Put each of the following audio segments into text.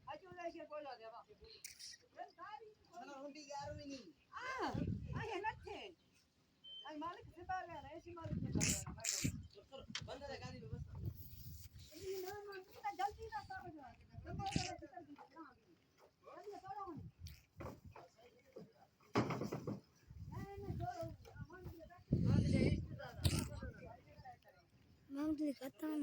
આજુ લઈ કે બોલો દેવા મને ઊંડી ગારવી ની આ હે નથી આ માલિક से बाहर गया है ऐसी मालिक से बाहर बंद है गाड़ी व्यवस्था ये ना ना जल्दी ना सब जो है सब जल्दी जल्दी छोड़ो नहीं छोड़ो मांग ले खाता हूं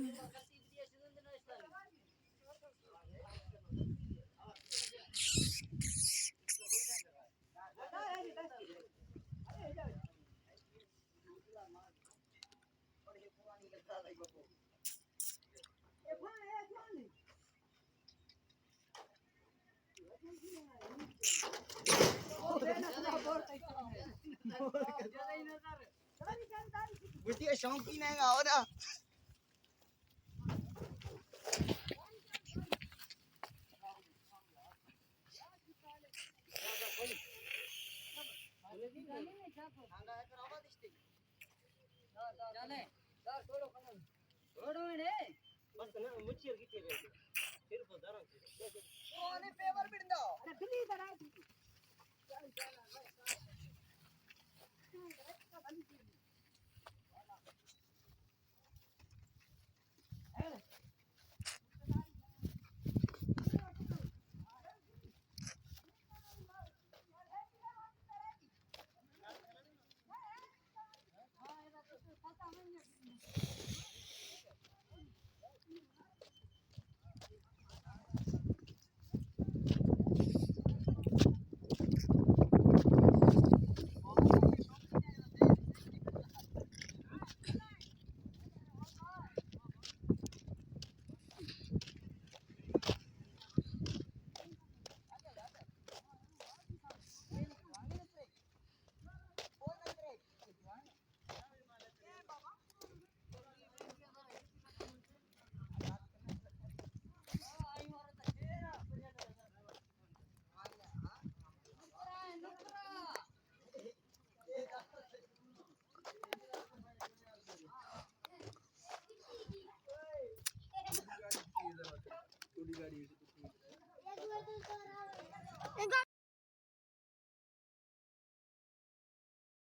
बुढ़िया शौकीन है आओ ना चले छोड़ो ने बस ना मुच्छिर किथे गए फिर को धरो ओने पेपर बिड़ दो अरे दिल्ली इधर आ चल चल हां ये तो पता नहीं